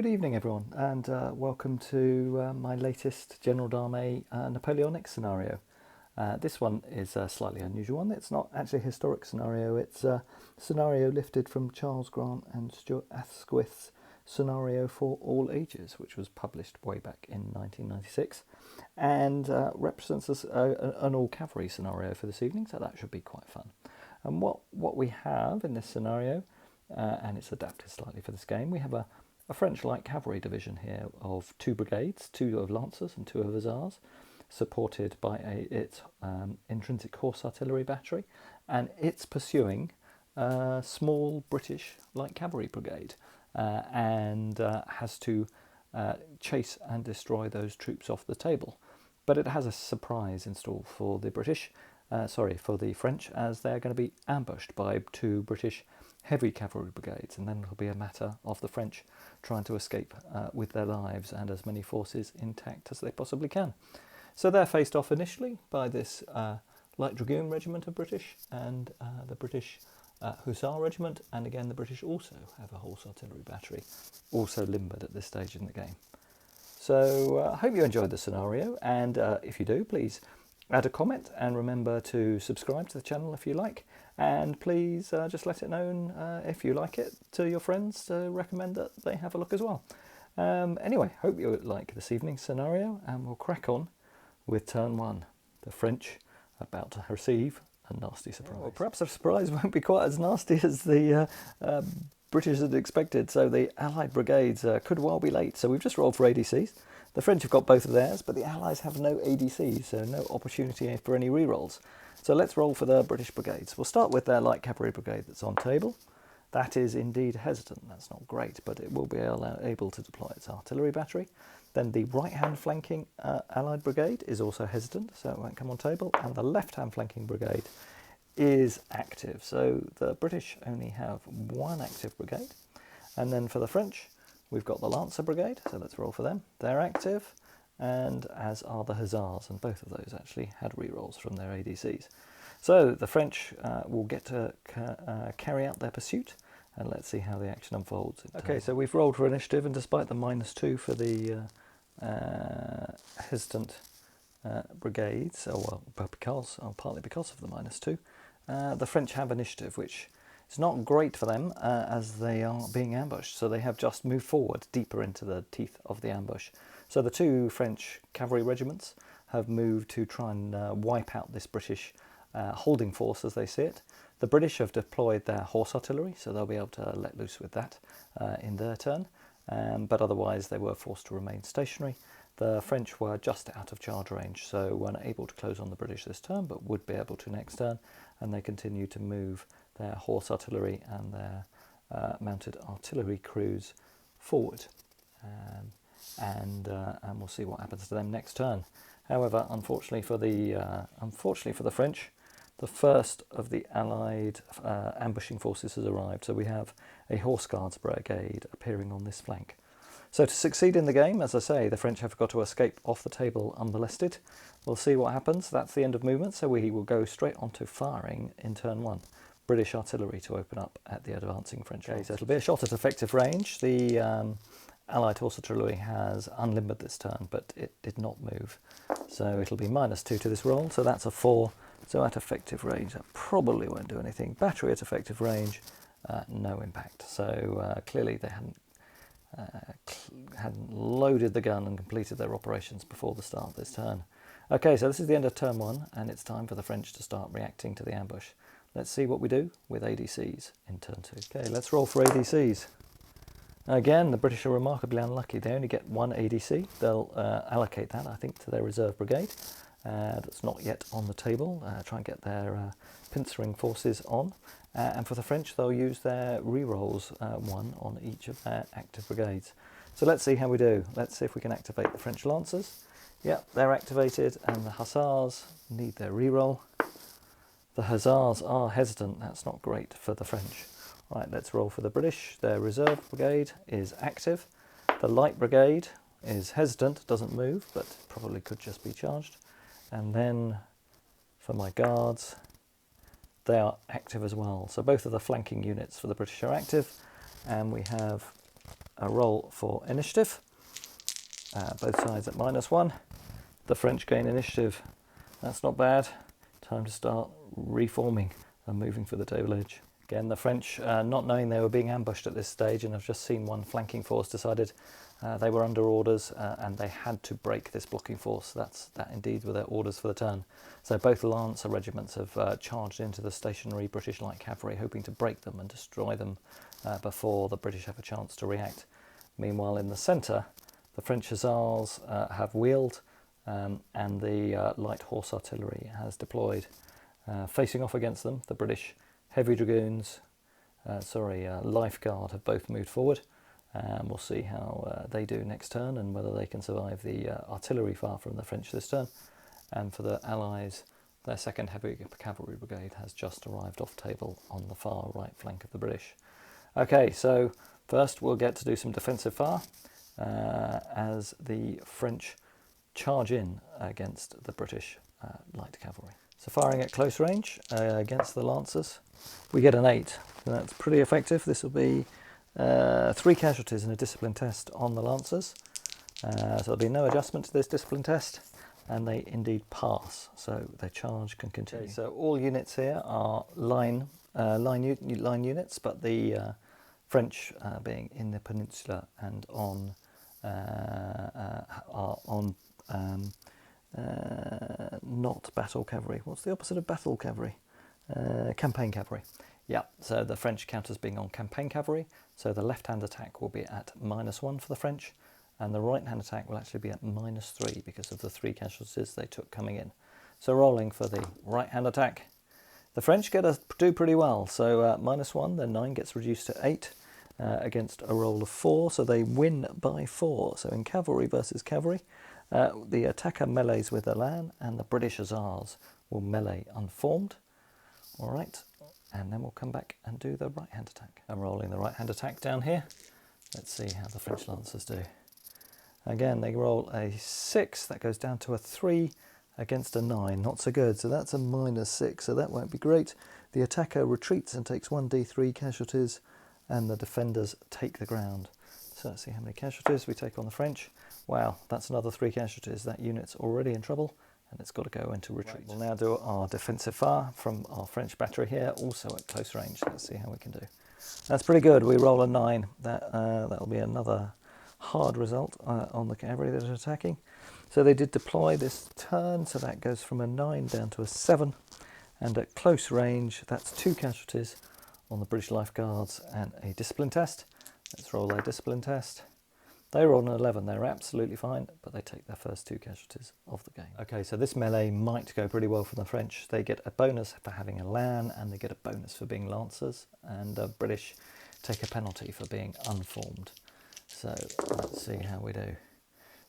Good evening, everyone, and welcome to my latest General d'Armée Napoleonic scenario. This one is a slightly unusual one. It's not actually a historic scenario. It's a scenario lifted from Charles Grant and Stuart Asquith's Scenario for All Ages, which was published way back in 1996, and represents an all-cavalry scenario for this evening, so that should be quite fun. And what we have in this scenario, and it's adapted slightly for this game, we have a French light cavalry division here of 2 brigades, 2 of lancers and 2 of hussars, supported by its intrinsic horse artillery battery, and it's pursuing a small British light cavalry brigade and has to chase and destroy those troops off the table. But it has a surprise in store for the for the French, as they're going to be ambushed by 2 British heavy cavalry brigades, and then it'll be a matter of the French trying to escape with their lives and as many forces intact as they possibly can. So they're faced off initially by this Light Dragoon Regiment of British and the British Hussar Regiment, and again the British also have a horse artillery battery, also limbered at this stage in the game. So I hope you enjoyed the scenario, and if you do, please add a comment and remember to subscribe to the channel if you like, and please just let it known if you like it to your friends to recommend that they have a look as well. Anyway, hope you like this evening's scenario, and we'll crack on with turn 1. The French about to receive a nasty surprise. Well, perhaps the surprise won't be quite as nasty as the British had expected, so the Allied brigades could well be late. So we've just rolled for ADCs. The French have got both of theirs, but the Allies have no ADCs, so no opportunity for any rerolls. So let's roll for the British brigades. We'll start with their light cavalry brigade that's on table. That is indeed hesitant. That's not great, but it will be able to deploy its artillery battery. Then the right-hand flanking Allied brigade is also hesitant, so it won't come on table. And the left-hand flanking brigade is active. So the British only have 1 active brigade. And then for the French, we've got the Lancer Brigade, so let's roll for them. They're active, and as are the Hussars, and both of those actually had rerolls from their ADCs. So the French will get to carry out their pursuit, and let's see how the action unfolds. Okay, so we've rolled for initiative, and despite the -2 for the hesitant brigades, partly because of the -2, the French have initiative, which it's not great for them as they are being ambushed, so they have just moved forward deeper into the teeth of the ambush. So the 2 French cavalry regiments have moved to try and wipe out this British holding force as they see it. The British have deployed their horse artillery, so they'll be able to let loose with that in their turn, but otherwise they were forced to remain stationary. The French were just out of charge range, so weren't able to close on the British this turn, but would be able to next turn, and they continue to move their horse artillery and their mounted artillery crews forward, and we'll see what happens to them next turn. However, unfortunately for the French, the first of the Allied ambushing forces has arrived. So we have a Horse Guards brigade appearing on this flank. So to succeed in the game, as I say, the French have got to escape off the table unmolested. We'll see what happens. That's the end of movement, so we will go straight on to firing in turn 1. British artillery to open up at the advancing French. Okay, so it'll be a shot at effective range. The Allied horse artillery has unlimbered this turn, but it did not move. So it'll be -2 to this roll, so that's a 4. So at effective range, that probably won't do anything. Battery at effective range, no impact. So clearly they hadn't loaded the gun and completed their operations before the start of this turn. Okay, so this is the end of turn 1, and it's time for the French to start reacting to the ambush. Let's see what we do with ADCs in turn 2. Okay, let's roll for ADCs. Again, the British are remarkably unlucky. They only get 1 ADC. They'll allocate that, I think, to their reserve brigade. That's not yet on the table. Try and get their pincering forces on. And for the French, they'll use their rerolls, 1 on each of their active brigades. So let's see how we do. Let's see if we can activate the French Lancers. Yep, they're activated, and the Hussars need their reroll. The Hussars are hesitant. That's not great for the French. Right, let's roll for the British. Their reserve brigade is active. The light brigade is hesitant, doesn't move, but probably could just be charged. And then for my guards, they are active as well. So both of the flanking units for the British are active, and we have a roll for initiative. Both sides at -1. The French gain initiative. That's not bad. Time to start reforming and moving for the table edge. Again, the French, not knowing they were being ambushed at this stage and have just seen one flanking force, decided they were under orders and they had to break this blocking force. That indeed were their orders for the turn. So both Lancer regiments have charged into the stationary British light cavalry, hoping to break them and destroy them before the British have a chance to react. Meanwhile, in the centre, the French hussars have wheeled and the light horse artillery has deployed. Facing off against them, the British heavy dragoons, Life Guard have both moved forward. We'll see how they do next turn and whether they can survive the artillery fire from the French this turn. And for the Allies, their second heavy cavalry brigade has just arrived off table on the far right flank of the British. Okay, so first we'll get to do some defensive fire as the French charge in against the British light cavalry. So firing at close range against the Lancers, we get an 8. That's pretty effective. This will be 3 casualties in a discipline test on the Lancers. So there'll be no adjustment to this discipline test, and they indeed pass. So their charge can continue. Okay, so all units here are line units, but the French being in the Peninsula and on are on not battle cavalry. What's the opposite of battle cavalry? Campaign cavalry. Yeah, so the French count as being on campaign cavalry. So the left-hand attack will be at -1 for the French, and the right-hand attack will actually be at -3 because of the 3 casualties they took coming in. So rolling for the right-hand attack. The French do pretty well. So -1, then 9 gets reduced to 8 against a roll of 4. So they win by 4. So in cavalry versus cavalry, the attacker melees with Elan, and the British Hussars will melee unformed. All right, and then we'll come back and do the right-hand attack. I'm rolling the right-hand attack down here. Let's see how the French Lancers do. Again, they roll a 6. That goes down to a 3 against a 9. Not so good. So that's a -6. So that won't be great. The attacker retreats and takes 1d3 casualties, and the defenders take the ground. So let's see how many casualties we take on the French. Wow, that's another 3 casualties. That unit's already in trouble, and it's got to go into retreat. Right, we'll now do our defensive fire from our French battery here, also at close range. Let's see how we can do. That's pretty good. We roll a 9. That'll be another hard result on the cavalry that are attacking. So they did deploy this turn, so that goes from a 9 down to a 7. And at close range, that's 2 casualties on the British Life Guards and a discipline test. Let's roll their discipline test. They rolled an 11. They're absolutely fine, but they take their first 2 casualties of the game. Okay, so this melee might go pretty well for the French. They get a bonus for having a Lan, and they get a bonus for being Lancers, and the British take a penalty for being unformed. So let's see how we do.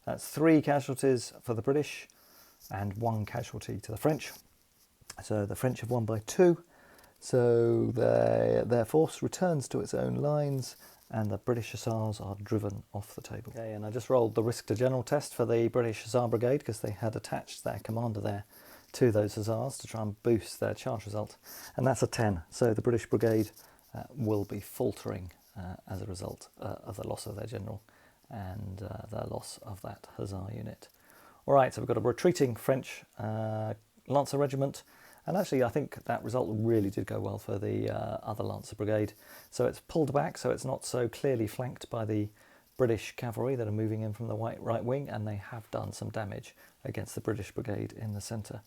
That's 3 casualties for the British and 1 casualty to the French. So the French have won by 2. So their force returns to its own lines, and the British Hussars are driven off the table. Okay, and I just rolled the risk to general test for the British Hussar Brigade because they had attached their commander there to those Hussars to try and boost their charge result, and that's a 10. So the British Brigade will be faltering as a result of the loss of their general and the loss of that Hussar unit. All right, so we've got a retreating French Lancer Regiment. And actually, I think that result really did go well for the other Lancer Brigade. So it's pulled back, so it's not so clearly flanked by the British cavalry that are moving in from the right wing, and they have done some damage against the British Brigade in the centre.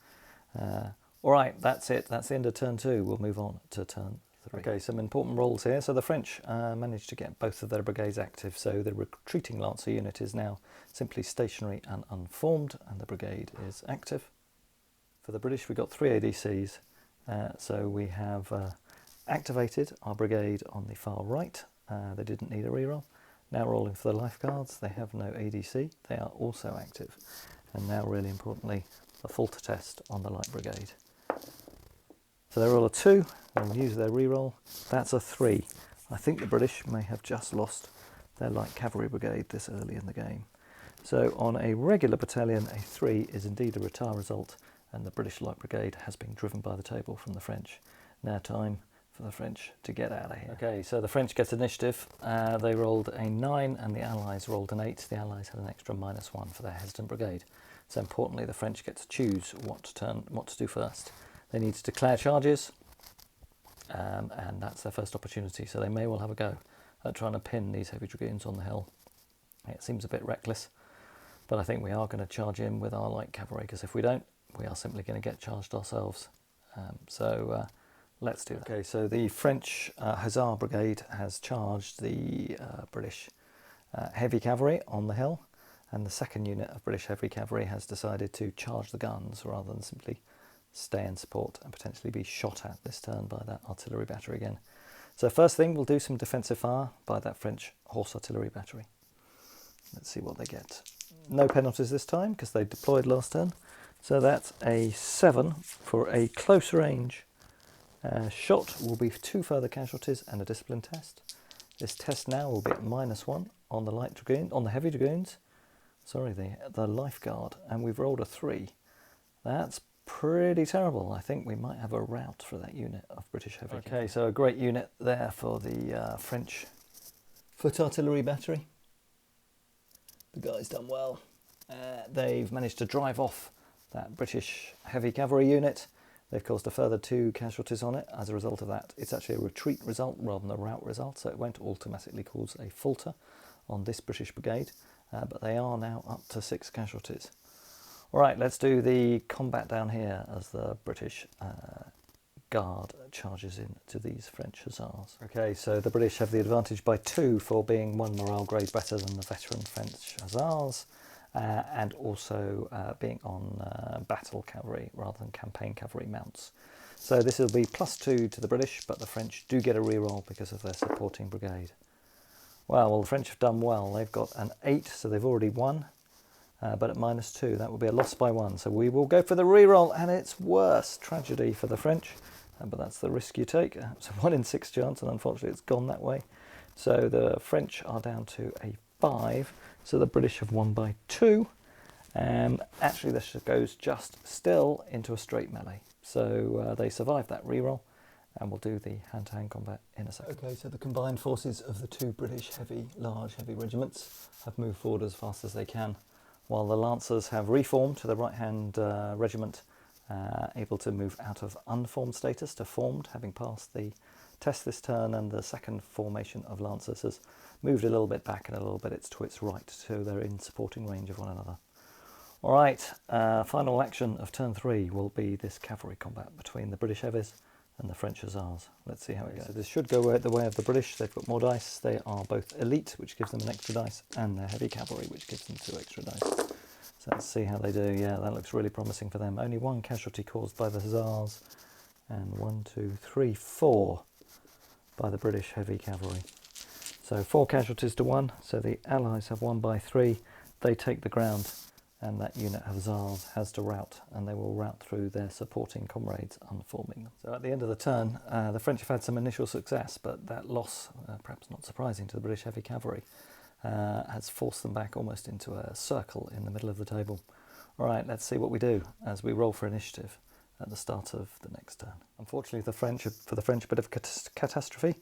All right, that's it. That's the end of turn 2. We'll move on to turn 3. Okay, some important rolls here. So the French managed to get both of their brigades active. So the retreating Lancer unit is now simply stationary and unformed, and the brigade is active. For the British, we got 3 ADCs, so we have activated our brigade on the far right. They didn't need a reroll. Now rolling for the Life Guards, they have no ADC. They are also active. And now, really importantly, the falter test on the light brigade. So they roll a 2, they'll use their reroll. That's a 3. I think the British may have just lost their light cavalry brigade this early in the game. So on a regular battalion, a 3 is indeed a retire result, and the British Light Brigade has been driven by the table from the French. Now time for the French to get out of here. Okay, so the French get initiative. They rolled a 9 and the Allies rolled an 8. The Allies had an extra -1 for their hesitant brigade. So importantly, the French get to choose what to do first. They need to declare charges, and that's their first opportunity. So they may well have a go at trying to pin these heavy dragoons on the hill. It seems a bit reckless, but I think we are going to charge in with our light cavalry, because if we don't, we are simply going to get charged ourselves. Let's do that. Okay, so the French Hussar Brigade has charged the British heavy cavalry on the hill, and the second unit of British heavy cavalry has decided to charge the guns rather than simply stay in support and potentially be shot at this turn by that artillery battery again. So first thing, we'll do some defensive fire by that French horse artillery battery. Let's see what they get. No penalties this time because they deployed last turn. So that's a 7 for a close range shot. Will be 2 further casualties and a discipline test. This test now will be at -1 on the light dragoon, on the heavy dragoons. Sorry, the life guard, and we've rolled a 3. That's pretty terrible. I think we might have a rout for that unit of British heavy. Okay, so a great unit there for the French foot artillery battery. The guy's done well. They've managed to drive off that British heavy cavalry unit. They've caused a further 2 casualties on it. As a result of that, it's actually a retreat result rather than a rout result, so it won't automatically cause a falter on this British brigade, but they are now up to 6 casualties. All right, let's do the combat down here as the British Guard charges in to these French Hussars. Okay, so the British have the advantage by 2 for being 1 morale grade better than the veteran French Hussars, and also being on battle cavalry rather than campaign cavalry mounts. So this will be +2 to the British, but the French do get a reroll because of their supporting brigade. Well, the French have done well. They've got an 8, so they've already won. But at -2, that will be a loss by 1. So we will go for the reroll, and it's worse. Tragedy for the French, but that's the risk you take. It's a 1 in 6 chance, and unfortunately it's gone that way. So the French are down to a 5, so the British have won by 2. Actually, this goes just still into a straight melee. So they survived that reroll, and we'll do the hand-to-hand combat in a second. Okay, so the combined forces of the 2 British large heavy regiments have moved forward as fast as they can, while the Lancers have reformed to the right-hand regiment, able to move out of unformed status to formed, having passed the test this turn, and the second formation of Lancers has moved a little bit back and a little bit to its right, so they're in supporting range of one another. All right, final action of turn 3 will be this cavalry combat between the British heavies and the French Hussars. Let's see how it goes. So this should go the way of the British. They've got more dice. They are both elite, which gives them an extra dice, and they're heavy cavalry, which gives them 2 extra dice. So let's see how they do. Yeah, that looks really promising for them. Only 1 casualty caused by the Hussars, and 1, 2, 3, 4 by the British heavy cavalry. So 4 casualties to 1. So the Allies have won by 3. They take the ground, and that unit of Hussars has to rout, and they will rout through their supporting comrades, unforming them. So at the end of the turn, the French have had some initial success, but that loss, perhaps not surprising to the British heavy cavalry, has forced them back almost into a circle in the middle of the table. All right, let's see what we do as we roll for initiative at the start of the next turn. Unfortunately, for the French, a bit of catastrophe.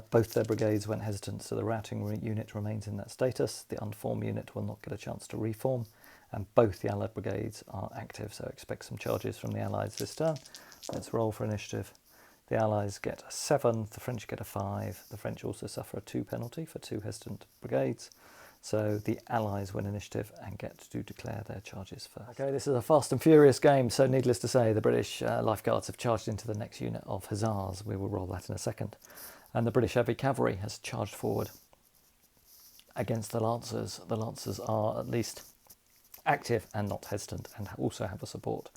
Both their brigades went hesitant, so the routing unit remains in that status. The unformed unit will not get a chance to reform, and both the Allied brigades are active, so expect some charges from the Allies this turn. Let's roll for initiative. The Allies get a 7, the French get a 5. The French also suffer a 2 penalty for 2 hesitant brigades. So the Allies win initiative and get to declare their charges first. Okay, this is a fast and furious game, so needless to say, the British Life Guards have charged into the next unit of Hussars. We will roll that in a second. And the British Heavy Cavalry has charged forward against the Lancers. The Lancers are at least active and not hesitant, and also have a support.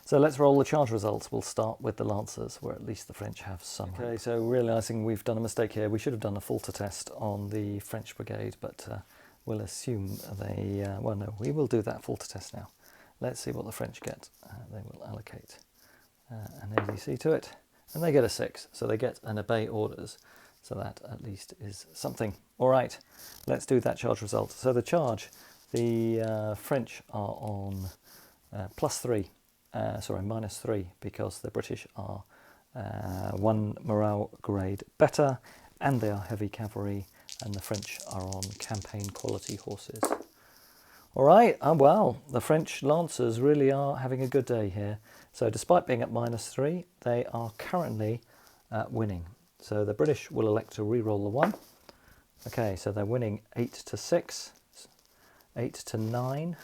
So let's roll the charge results. We'll start with the Lancers, where at least the French have some. Okay, so realising we've done a mistake here, we should have done a falter test on the French brigade, but we'll assume they... well, no, we will do that falter test now. Let's see what the French get. They will allocate an ADC to it, and they get a 6, so they get an obey orders. So that at least is something. All right, let's do that charge result. So the charge, the French are on +3. Sorry, -3, because the British are 1 morale grade better, and they are heavy cavalry, and the French are on campaign quality horses. All right, well, the French Lancers really are having a good day here. So despite being at -3, they are currently winning. So the British will elect to re-roll the 1. Okay, so they're winning 8-6, 8-9.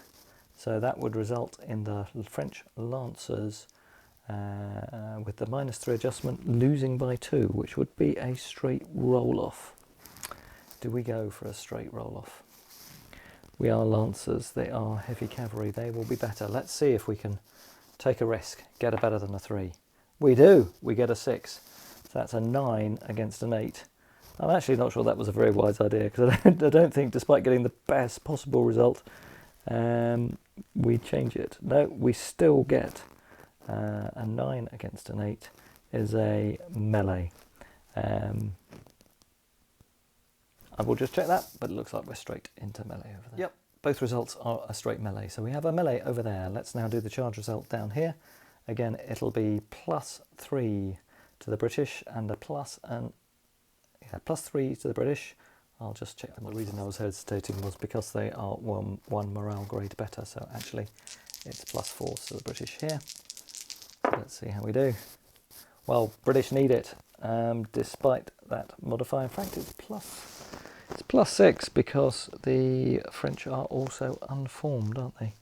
So that would result in the French Lancers, with the -3 adjustment, losing by 2, which would be a straight roll-off. Do we go for a straight roll-off? We are Lancers, they are heavy cavalry, they will be better. Let's see if we can take a risk, get a better than a 3. We do, we get a 6. So that's a 9 against an 8. I'm actually not sure that was a very wise idea, because I don't think, despite getting the best possible result, we change it. No, we still get a 9 against an 8 is a melee. I will just check that, but it looks like we're straight into melee over there. Yep, both results are a straight melee. So we have a melee over there. Let's now do the charge result down here. Again, it'll be +3 to the British and a +3 to the British. I'll just check them. The reason I was hesitating was because they are one morale grade better. So actually, it's +4 to the British here. So let's see how we do. Well, British need it, despite that modifier. In fact, it's +6 because the French are also unformed, aren't they?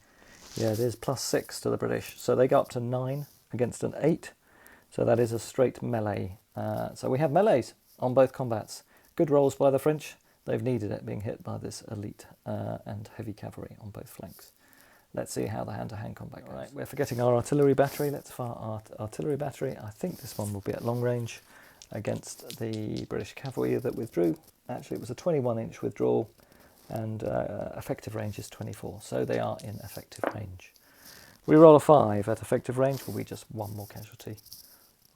Yeah, it is +6 to the British. So they go up to 9 against an 8. So that is a straight melee. So we have melees on both combats. Good rolls by the French. They've needed it, being hit by this elite and heavy cavalry on both flanks. Let's see how the hand-to-hand combat goes. Right, we're forgetting our artillery battery. Let's fire our artillery battery. I think this one will be at long range against the British cavalry that withdrew. Actually, it was a 21-inch withdrawal, and effective range is 24. So they are in effective range. We roll a 5 at effective range. Will be just 1 more casualty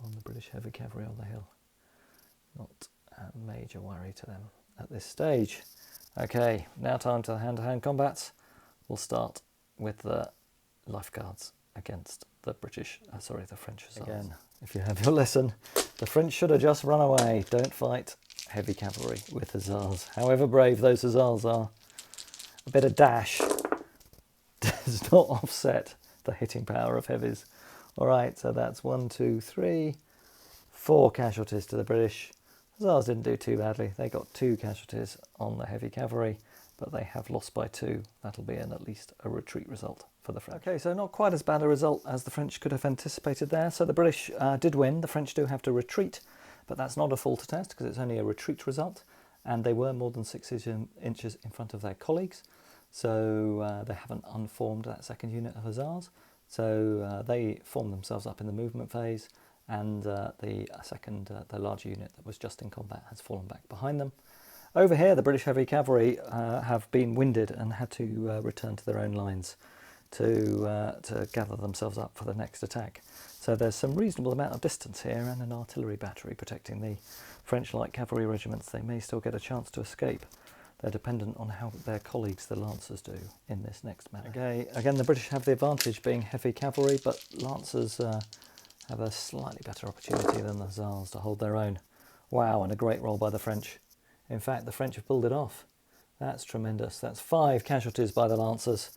on the British heavy cavalry on the hill. Not a major worry to them at this stage. Okay, now time to the hand-to-hand combats. We'll start with the lifeguards against the French hussars. Again, if you have your lesson, the French should have just run away. Don't fight heavy cavalry with hussars. However brave those hussars are, a bit of dash does not offset the hitting power of heavies. All right, so that's 1, 2, 3, 4 casualties to the British. Hussars didn't do too badly. They got 2 casualties on the heavy cavalry, but they have lost by 2. That'll be at least a retreat result for the French. Okay, so not quite as bad a result as the French could have anticipated there. So the British did win. The French do have to retreat, but that's not a full to test because it's only a retreat result, and they were more than 6 inches in front of their colleagues. So they haven't unformed that second unit of hussars. So they formed themselves up in the movement phase, and the larger unit that was just in combat has fallen back behind them. Over here, the British heavy cavalry have been winded and had to return to their own lines to gather themselves up for the next attack. So there's some reasonable amount of distance here and an artillery battery protecting the French light cavalry regiments. They may still get a chance to escape. They're dependent on how their colleagues, the Lancers, do in this next melee. Okay, again, the British have the advantage being heavy cavalry, but Lancers have a slightly better opportunity than the Hussars to hold their own. Wow, and a great roll by the French. In fact, the French have pulled it off. That's tremendous. That's 5 casualties by the Lancers.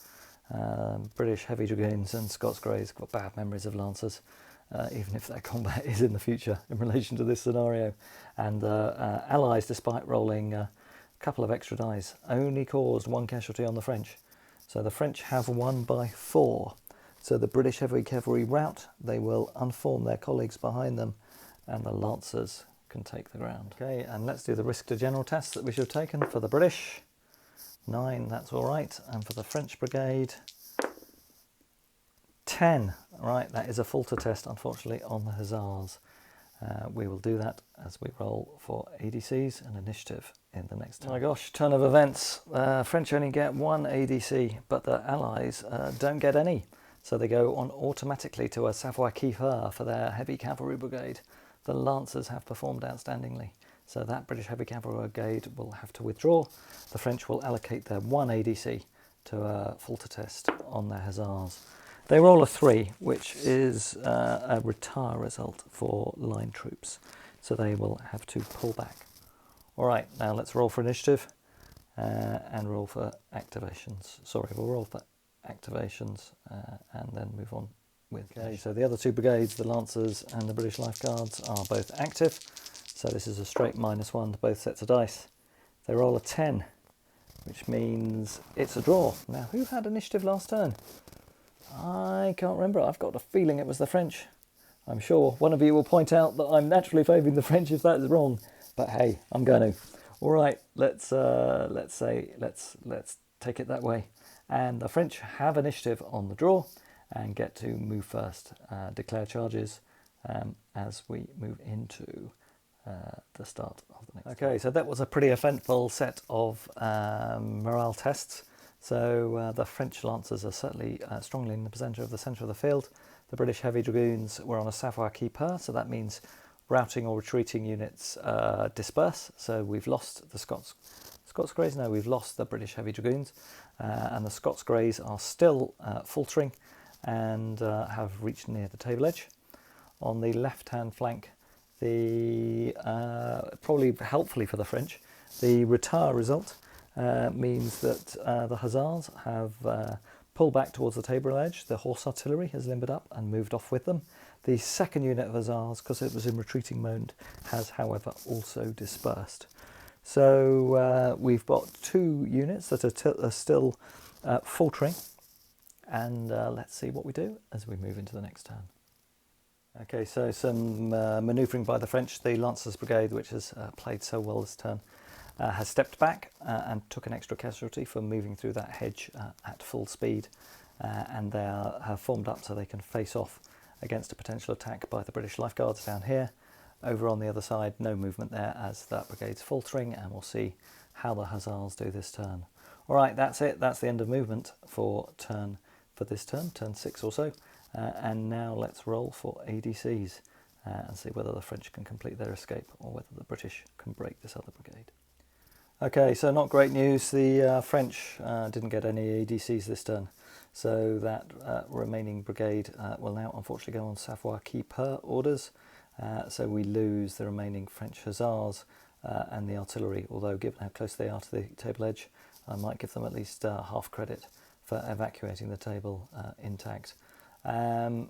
British heavy dragoons and Scots Greys got bad memories of Lancers, even if their combat is in the future in relation to this scenario. And Allies, despite rolling a couple of extra dice, only caused 1 casualty on the French. So the French have won by 4. So the British heavy cavalry rout, they will unform their colleagues behind them, and the Lancers can take the ground. Okay, and let's do the risk to general test that we should have taken for the British. 9, that's all right. And for the French brigade, 10. Right, that is a falter test, unfortunately, on the Hussars. We will do that as we roll for ADCs and initiative in the next time. Oh my gosh, turn of events. French only get 1 ADC, but the Allies don't get any. So they go on automatically to a savoir-faire for their heavy cavalry brigade. The Lancers have performed outstandingly. So that British heavy cavalry brigade will have to withdraw. The French will allocate their 1 ADC to a falter test on their Hussars. They roll a 3, which is a retire result for line troops. So they will have to pull back. All right, now let's roll for initiative and roll for activations. Sorry, we'll roll for activations and then move on with. Okay, so the other two brigades, the Lancers and the British Life Guards, are both active. So this is a straight -1 to both sets of dice. They roll a 10, which means it's a draw. Now, who had initiative last turn? I can't remember. I've got a feeling it was the French. I'm sure one of you will point out that I'm naturally favouring the French if that is wrong. But hey, I'm going to. All right, let's take it that way. And the French have initiative on the draw and get to move first, declare charges as we move into the start of the next. Okay, so that was a pretty eventful set of morale tests. So the French Lancers are certainly strongly in the centre of the field. The British Heavy Dragoons were on a savoir-qui-peur, so that means routing or retreating units disperse. So we've lost the Scots Greys. No, we've lost the British Heavy Dragoons, and the Scots Greys are still faltering and have reached near the table edge. On the left-hand flank, the probably helpfully for the French, the retire result means that the Hussars have pulled back towards the table edge. The horse artillery has limbered up and moved off with them. The second unit of Hussars, because it was in retreating mode, has however also dispersed. So we've got two units that are still faltering, and let's see what we do as we move into the next turn. Okay, so some manoeuvring by the French. The Lancers Brigade, which has played so well this turn, has stepped back and took an extra casualty for moving through that hedge at full speed, and they have formed up so they can face off against a potential attack by the British Life Guards down here. Over on the other side, no movement there as that brigade's faltering, and we'll see how the Hussars do this turn. All right, that's it. That's the end of movement for this turn, turn 6 or so. And now let's roll for ADCs and see whether the French can complete their escape or whether the British can break this other brigade. Okay, so not great news. The French didn't get any ADCs this turn. So that remaining brigade will now unfortunately go on savoir-qui-peur orders. So we lose the remaining French Hussars and the artillery, although given how close they are to the table edge, I might give them at least half credit for evacuating the table intact. And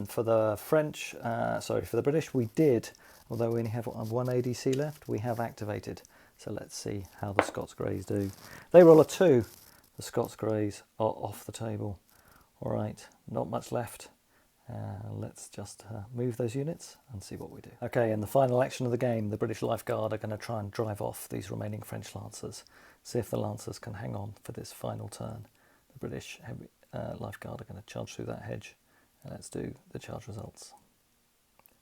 for the for the British, we did, although we only have one ADC left, we have activated. So let's see how the Scots Greys do. They roll a 2. The Scots Greys are off the table. All right, not much left. Let's just move those units and see what we do. Okay, in the final action of the game, the British Life Guard are going to try and drive off these remaining French Lancers. See if the Lancers can hang on for this final turn. The British Life Guard are going to charge through that hedge. And let's do the charge results.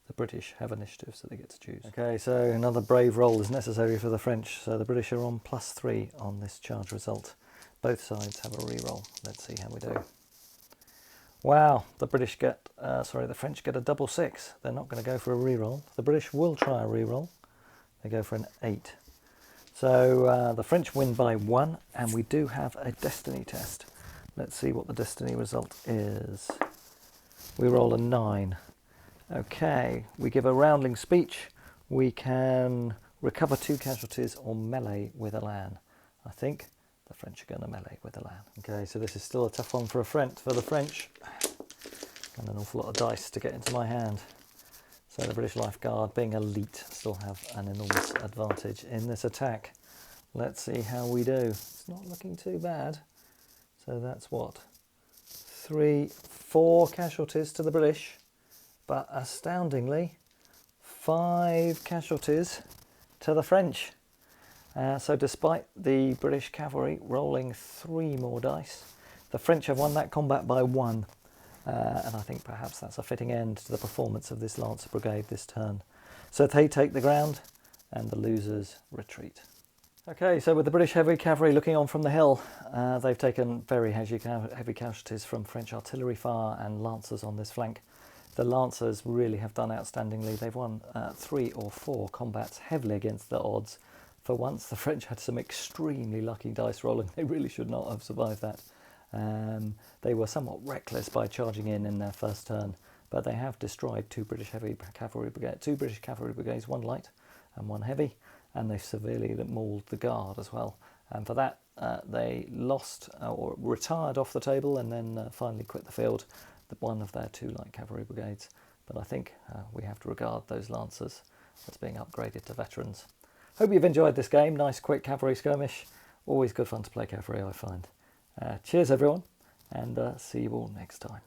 The British have initiative, so they get to choose. Okay, so another brave roll is necessary for the French. So the British are on +3 on this charge result. Both sides have a re-roll. Let's see how we do. Wow, the French get a double 6. They're not going to go for a re-roll. The British will try a re-roll. They go for an 8. So the French win by 1, and we do have a destiny test. Let's see what the destiny result is. We roll a 9. Okay, we give a rounding speech. We can recover 2 casualties or melee with Elan. I think the French are going to melee with Elan. Okay, so this is still a tough one for the French. And an awful lot of dice to get into my hand. So the British Life Guard, being elite, still have an enormous advantage in this attack. Let's see how we do. It's not looking too bad. So that's what? 4 casualties to the British, but astoundingly 5 casualties to the French. So despite the British cavalry rolling 3 more dice, the French have won that combat by 1. And I think perhaps that's a fitting end to the performance of this Lancer Brigade this turn. So they take the ground and the losers retreat. Okay, so with the British heavy cavalry looking on from the hill, they've taken very heavy casualties from French artillery fire and Lancers on this flank. The Lancers really have done outstandingly. They've won 3 or 4 combats heavily against the odds. For once, the French had some extremely lucky dice rolling. They really should not have survived that. They were somewhat reckless by charging in their first turn, but they have destroyed two British cavalry brigades, one light and one heavy, and they've severely mauled the guard as well. And for that, they lost or retired off the table, and then finally quit the field, one of their two light cavalry brigades. But I think we have to regard those lancers as being upgraded to veterans. Hope you've enjoyed this game. Nice quick cavalry skirmish. Always good fun to play cavalry, I find. Cheers everyone, and see you all next time.